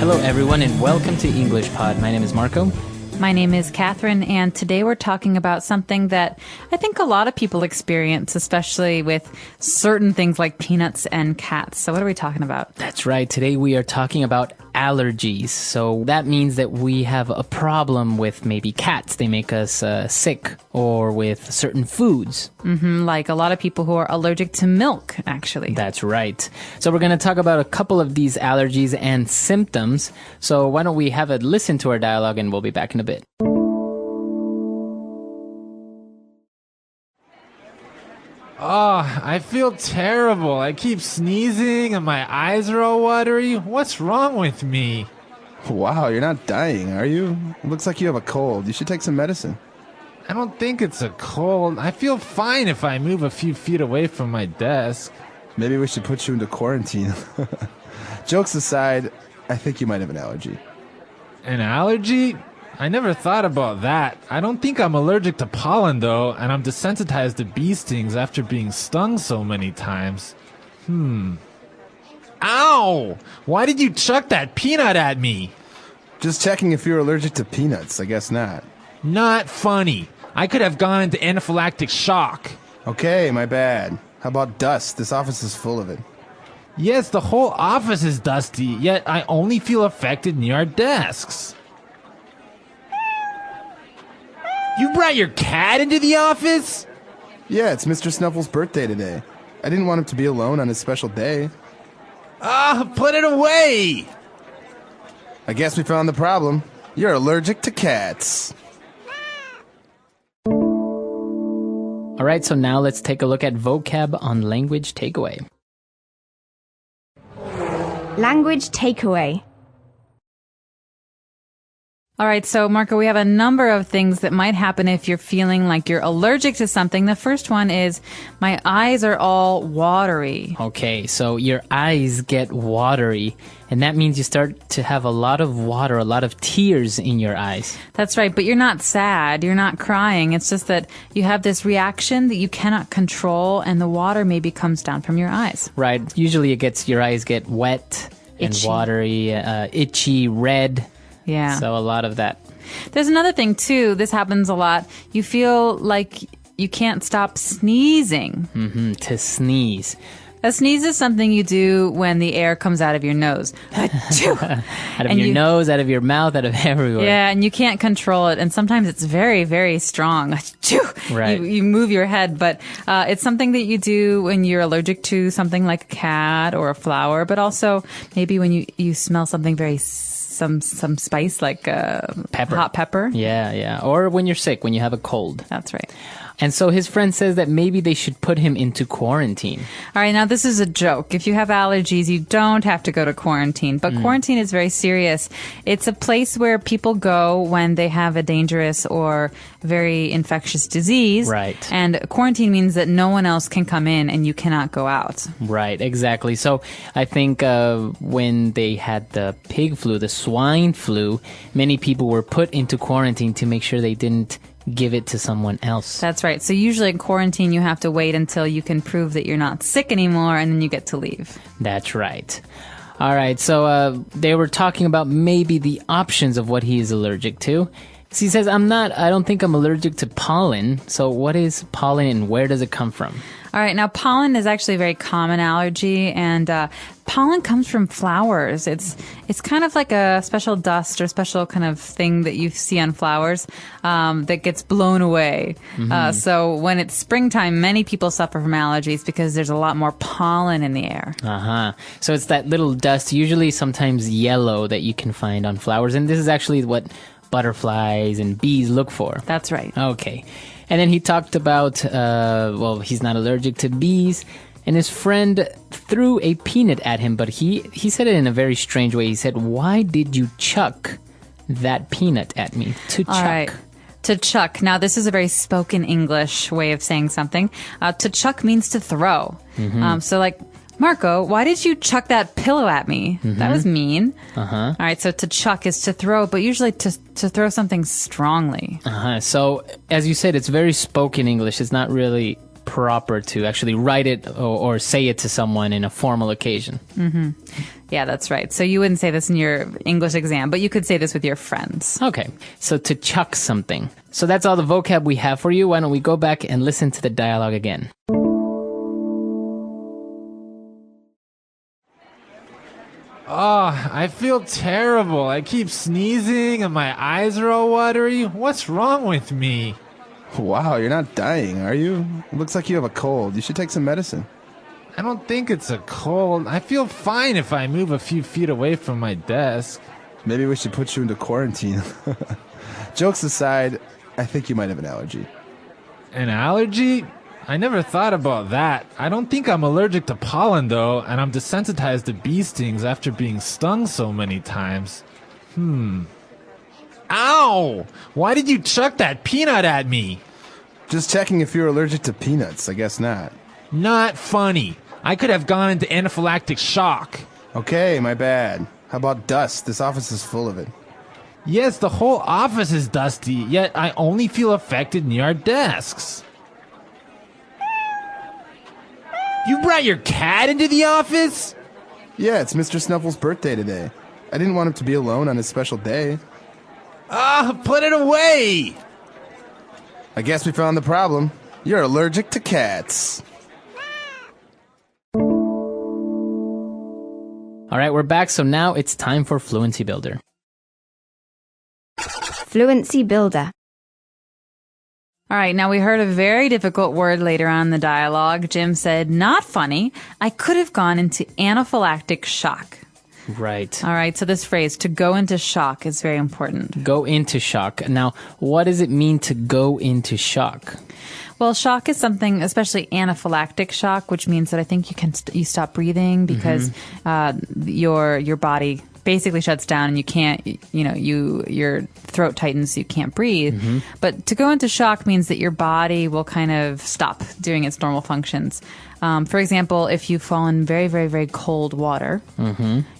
Hello, everyone, and welcome to English Pod. My name is Marco. My name is Catherine, and today we're talking about something that I think a lot of people experience, especially with certain things like peanuts and cats. So what are we talking about? That's right. Today we are talking about allergies. So that means that we have a problem with maybe cats. They make us sick, or with certain foods. Like a lot of people who are allergic to milk, actually. That's right. So we're going to talk about a couple of these allergies and symptoms. So why don't we have a listen to our dialogue, and we'll be back in a bit. Oh, I feel terrible. I keep sneezing and my eyes are all watery. What's wrong with me? Wow, you're not dying, are you? It looks like you have a cold. You should take some medicine. I don't think it's a cold. I feel fine if I move a few feet away from my desk. Maybe we should put you into quarantine. Jokes aside, I think you might have an allergy. An allergy? I never thought about that. I don't think I'm allergic to pollen, though, and I'm desensitized to bee stings after being stung so many times. Ow! Why did you chuck that peanut at me? Just checking if you're allergic to peanuts. I guess not. Not funny. I could have gone into anaphylactic shock. Okay, my bad. How about dust? This office is full of it. Yes, the whole office is dusty, yet I only feel affected near our desks. You brought your cat into the office? Yeah, it's Mr. Snuffle's birthday today. I didn't want him to be alone on his special day. Put it away! I guess we found the problem. You're allergic to cats. All right, so now let's take a look at vocab on language takeaway. Language takeaway. All right, so Marco, we have a number of things that might happen if you're feeling like you're allergic to something. The first one is, my eyes are all watery. Okay, so your eyes get watery, and that means you start to have a lot of water, a lot of tears in your eyes. That's right, but you're not sad, you're not crying. It's just that you have this reaction that you cannot control, and the water maybe comes down from your eyes. Right, usually your eyes get wet and Itchy. watery, itchy, red. Yeah. So a lot of that. There's another thing, too. This happens a lot. You feel like you can't stop sneezing. To sneeze. A sneeze is something you do when the air comes out of your nose. Achoo! Out of And your nose, out of your mouth, out of everywhere. Yeah, and you can't control it. And sometimes it's very, very strong. Achoo! Right. You move your head, but it's something that you do when you're allergic to something like a cat or a flower, but also maybe when you smell something very some spice like Pepper. hot pepper. Yeah. Or when you're sick, when you have a cold. That's right. And so his friend says that maybe they should put him into quarantine. All right, now this is a joke. If you have allergies, you don't have to go to quarantine. But quarantine is very serious. It's a place where people go when they have a dangerous or very infectious disease. Right. And quarantine means that no one else can come in and you cannot go out. Right, exactly. So I think when they had the pig flu, the swine flu, many people were put into quarantine to make sure they didn't give it to someone else. That's right. So usually in quarantine, you have to wait until you can prove that you're not sick anymore, and then you get to leave. That's right. All right, so they were talking about maybe the options of what he is allergic to. So he says, I don't think I'm allergic to pollen. So what is pollen and where does it come from? All right. Now, pollen is actually a very common allergy, and pollen comes from flowers. It's kind of like a special dust or special kind of thing that you see on flowers that gets blown away. So when it's springtime, many people suffer from allergies because there's a lot more pollen in the air. So it's that little dust, usually sometimes yellow, that you can find on flowers. And this is actually what butterflies and bees look for. That's right. Okay. And then he talked about, he's not allergic to bees. And his friend threw a peanut at him, but he said it in a very strange way. He said, why did you chuck that peanut at me? To chuck. All right. To chuck. Now, this is a very spoken English way of saying something. To chuck means to throw. So like, Marco, why did you chuck that pillow at me? That was mean. All right, so to chuck is to throw, but usually to throw something strongly. So, as you said, it's very spoken English. It's not really proper to actually write it or say it to someone in a formal occasion. Yeah, that's right. So you wouldn't say this in your English exam, but you could say this with your friends. Okay, so to chuck something. So that's all the vocab we have for you. Why don't we go back and listen to the dialogue again? Oh, I feel terrible. I keep sneezing and my eyes are all watery. What's wrong with me? Wow, you're not dying, are you? It looks like you have a cold. You should take some medicine. I don't think it's a cold. I feel fine if I move a few feet away from my desk. Maybe we should put you into quarantine. Jokes aside, I think you might have an allergy. An allergy? I never thought about that. I don't think I'm allergic to pollen, though, and I'm desensitized to bee stings after being stung so many times. Ow! Why did you chuck that peanut at me? Just checking if you're allergic to peanuts. I guess not. Not funny. I could have gone into anaphylactic shock. Okay, my bad. How about dust? This office is full of it. Yes, the whole office is dusty, yet I only feel affected near our desks. You brought your cat into the office? Yeah, it's Mr. Snuffle's birthday today. I didn't want him to be alone on his special day. Put it away! I guess we found the problem. You're allergic to cats. All right, we're back. So now it's time for Fluency Builder. Fluency Builder. All right, now we heard a very difficult word later on in the dialogue. Jim said, not funny. I could have gone into anaphylactic shock. Right. All right, so this phrase, to go into shock, is very important. Go into shock. Now, what does it mean to go into shock? Well, shock is something, especially anaphylactic shock, which means that I think you stop breathing because your body basically shuts down and you can't, your throat tightens, so you can't breathe. But to go into shock means that your body will kind of stop doing its normal functions. For example, if you fall in very, very, very cold water,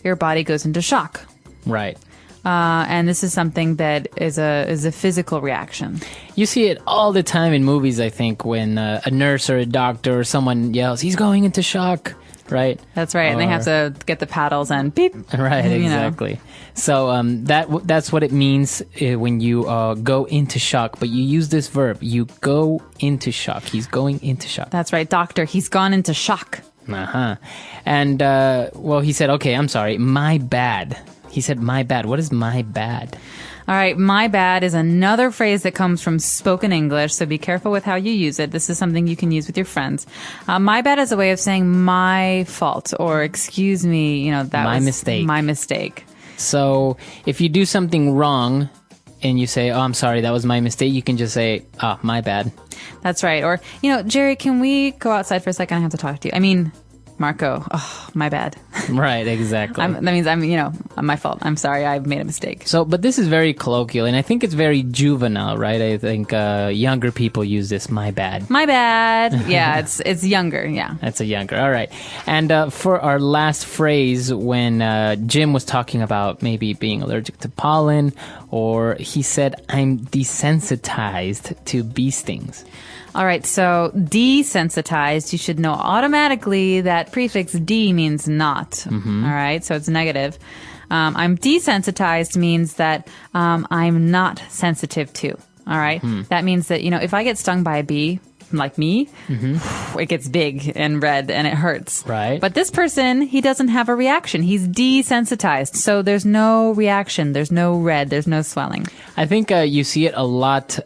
your body goes into shock. Right. And this is something that is a physical reaction. You see it all the time in movies, I think, when a nurse or a doctor or someone yells, he's going into shock, right? That's right. And they have to get the paddles and beep. Right, exactly. So that's what it means when you go into shock. But you use this verb, you go into shock. He's going into shock. That's right, doctor. He's gone into shock. And, he said, okay, I'm sorry, my bad. He said, my bad. What is my bad? All right, my bad is another phrase that comes from spoken English, so be careful with how you use it. This is something you can use with your friends. My bad is a way of saying my fault or excuse me, that was mistake. My mistake. So if you do something wrong and you say, oh, I'm sorry, that was my mistake, you can just say, oh, my bad. That's right. Or, Jerry, can we go outside for a second? I have to talk to you. I mean, Marco, oh, my bad. Right, exactly. That means my fault. I'm sorry, I made a mistake. So, but this is very colloquial, and I think it's very juvenile, right? I think younger people use this, my bad. My bad. Yeah, it's younger, yeah. That's a younger, all right. And for our last phrase, when Jim was talking about maybe being allergic to pollen, or he said, I'm desensitized to bee stings. All right, so desensitized, you should know automatically that prefix D means not. All right, so it's negative. I'm desensitized means that I'm not sensitive to. All right, that means that, if I get stung by a bee, like me, it gets big and red and it hurts. Right. But this person, he doesn't have a reaction. He's desensitized. So there's no reaction. There's no red. There's no swelling. I think you see it a lot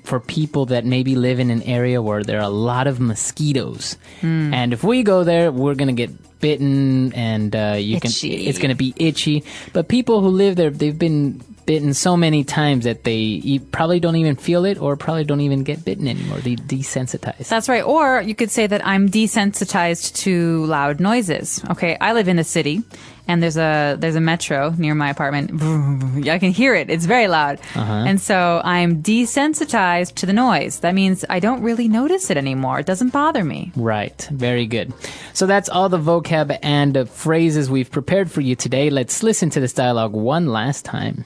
for people that maybe live in an area where there are a lot of mosquitoes. And if we go there, we're going to get bitten and it's going to be itchy. But people who live there, they've been bitten so many times that they probably don't even feel it or probably don't even get bitten anymore. They desensitize. That's right. Or you could say that I'm desensitized to loud noises. Okay, I live in the city and there's a metro near my apartment. I can hear it. It's very loud. And so I'm desensitized to the noise. That means I don't really notice it anymore. It doesn't bother me. Right. Very good. So that's all the vocab and phrases we've prepared for you today. Let's listen to this dialogue one last time.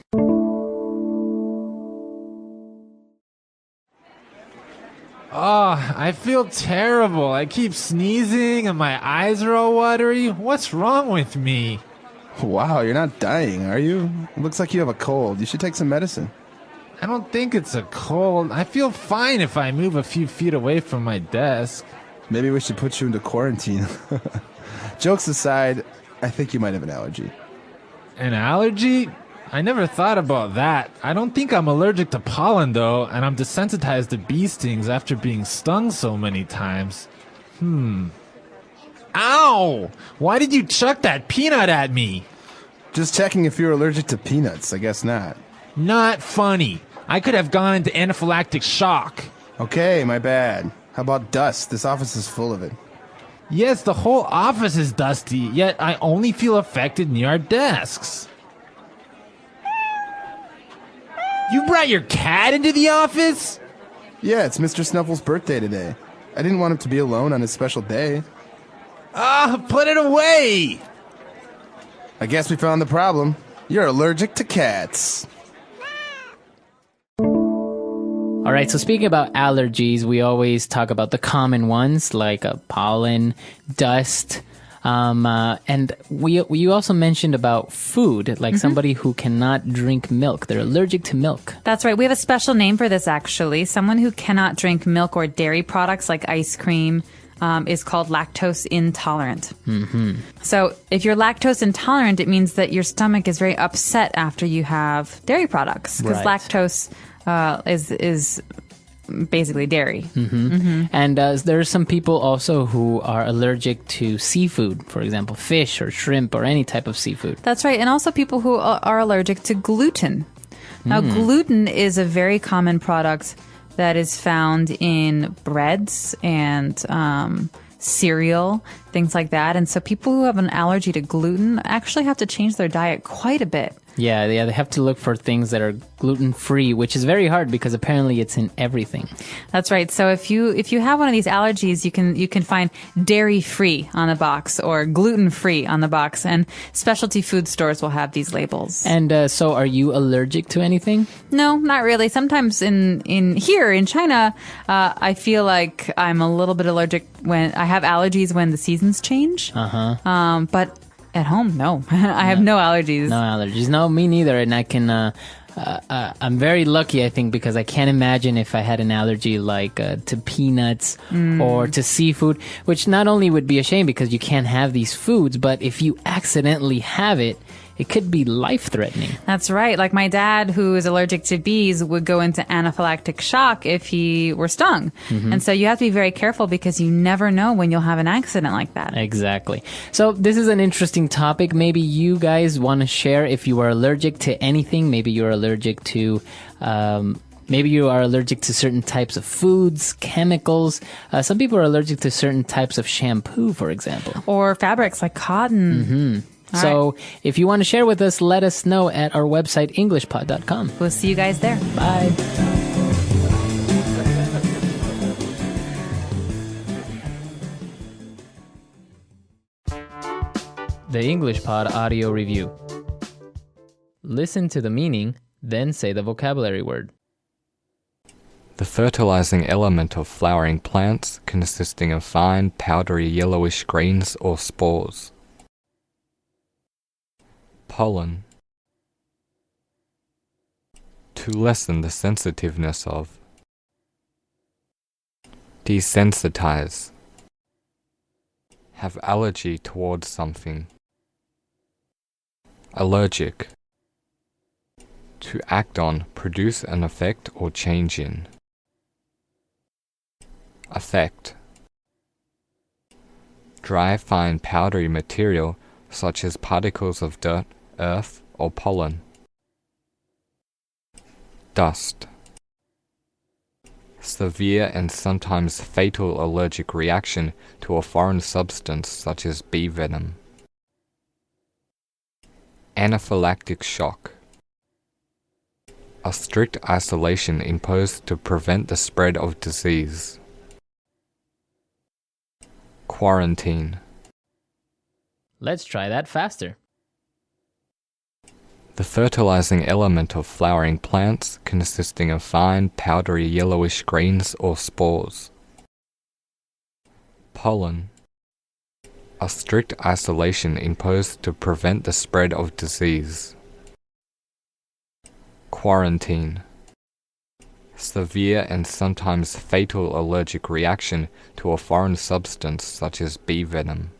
Oh, I feel terrible. I keep sneezing and my eyes are all watery. What's wrong with me? Wow, you're not dying, are you? Looks like you have a cold. You should take some medicine. I don't think it's a cold. I feel fine if I move a few feet away from my desk. Maybe we should put you into quarantine. Jokes aside, I think you might have an allergy. An allergy? I never thought about that. I don't think I'm allergic to pollen, though, and I'm desensitized to bee stings after being stung so many times. Ow! Why did you chuck that peanut at me? Just checking if you're allergic to peanuts. I guess not. Not funny. I could have gone into anaphylactic shock. Okay, my bad. How about dust? This office is full of it. Yes, the whole office is dusty, yet I only feel affected near our desks. You brought your cat into the office? Yeah, it's Mr. Snuffle's birthday today. I didn't want him to be alone on his special day. Put it away! I guess we found the problem. You're allergic to cats. All right, so speaking about allergies, we always talk about the common ones like pollen, dust, and you also mentioned about food, like somebody who cannot drink milk. They're allergic to milk. That's right. We have a special name for this, actually. Someone who cannot drink milk or dairy products like ice cream is called lactose intolerant. So if you're lactose intolerant, it means that your stomach is very upset after you have dairy products, because Right. lactose is basically dairy. And there are some people also who are allergic to seafood, for example, fish or shrimp or any type of seafood. That's right. And also people who are allergic to gluten. Now, gluten is a very common product that is found in breads and cereal, things like that. And so people who have an allergy to gluten actually have to change their diet quite a bit. Yeah, they have to look for things that are gluten-free, which is very hard because apparently it's in everything. That's right. So if you have one of these allergies, you can find dairy-free on the box or gluten-free on the box, and specialty food stores will have these labels. And so are you allergic to anything? No, not really. Sometimes in here in China, I feel like I'm a little bit allergic when I have allergies when the seasons change. But at home, no. I have no allergies. No allergies. No, me neither. And I can, I'm very lucky, I think, because I can't imagine if I had an allergy like to peanuts or to seafood, which not only would be a shame because you can't have these foods, but if you accidentally have it, it could be life-threatening. That's right. Like my dad, who is allergic to bees, would go into anaphylactic shock if he were stung. And so you have to be very careful because you never know when you'll have an accident like that. Exactly. So this is an interesting topic. Maybe you guys want to share if you are allergic to anything. Maybe you're allergic to... maybe you are allergic to certain types of foods, chemicals. Some people are allergic to certain types of shampoo, for example. Or fabrics like cotton. All So right. if you want to share with us, let us know at our website, englishpod.com. We'll see you guys there. Bye. The English Pod Audio Review. Listen to the meaning, then say the vocabulary word. The fertilizing element of flowering plants consisting of fine, powdery yellowish grains or spores. Pollen. To lessen the sensitiveness of. Desensitize. Have allergy towards something. Allergic. To act on, produce an effect or change in. Effect. Dry, fine, powdery material such as particles of dirt, earth, or pollen. Dust. Severe and sometimes fatal allergic reaction to a foreign substance such as bee venom. Anaphylactic shock. A strict isolation imposed to prevent the spread of disease. Quarantine. Let's try that faster. The fertilizing element of flowering plants consisting of fine, powdery yellowish grains or spores. Pollen. A strict isolation imposed to prevent the spread of disease. Quarantine. Severe and sometimes fatal allergic reaction to a foreign substance such as bee venom.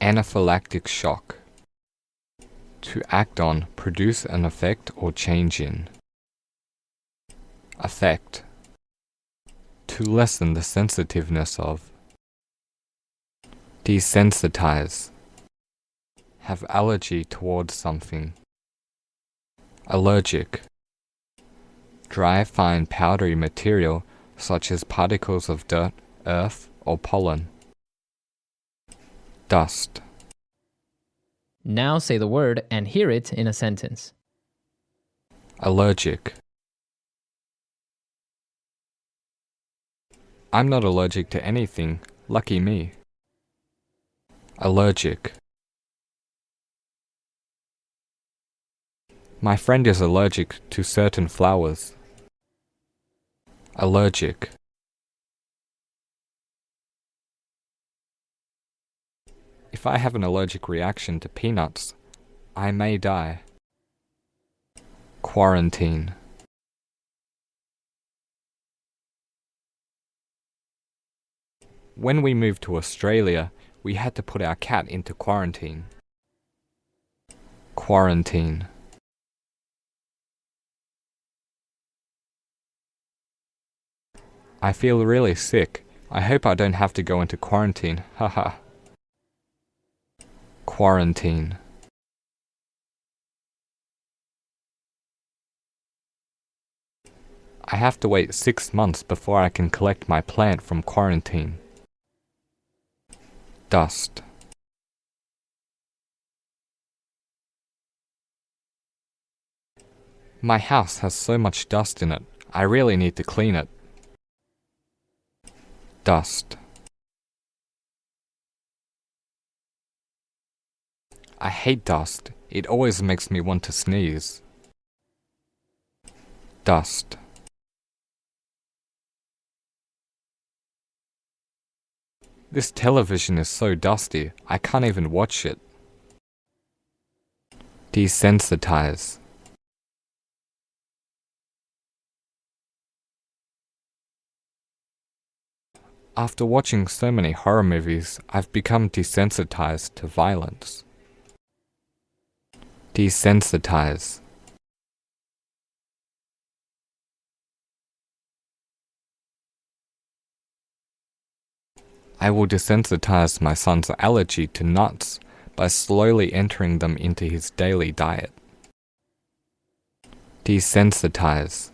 Anaphylactic shock. To act on, produce an effect or change in. Affect. To lessen the sensitiveness of. Desensitize. Have allergy towards something. Allergic. Dry, fine, powdery material such as particles of dirt, earth, or pollen. Dust. Now say the word and hear it in a sentence. Allergic. I'm not allergic to anything. Lucky me. Allergic. My friend is allergic to certain flowers. Allergic. If I have an allergic reaction to peanuts, I may die. Quarantine. When we moved to Australia, we had to put our cat into quarantine. Quarantine. I feel really sick. I hope I don't have to go into quarantine. Haha. Quarantine. I have to wait 6 months before I can collect my plant from quarantine. Dust. My house has so much dust in it. I really need to clean it. Dust. I hate dust. It always makes me want to sneeze. Dust. This television is so dusty, I can't even watch it. Desensitize. After watching so many horror movies, I've become desensitized to violence. Desensitize. I will desensitize my son's allergy to nuts by slowly entering them into his daily diet. Desensitize.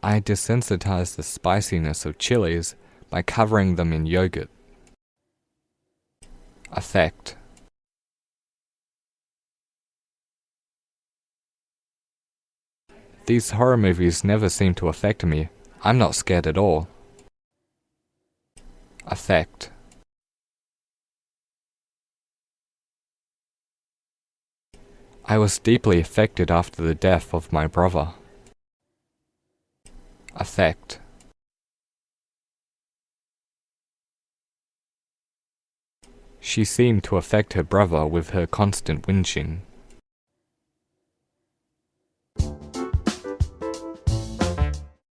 I desensitize the spiciness of chilies by covering them in yogurt. Affect. These horror movies never seem to affect me. I'm not scared at all. Affect. I was deeply affected after the death of my brother. Affect. She seemed to affect her brother with her constant whinging.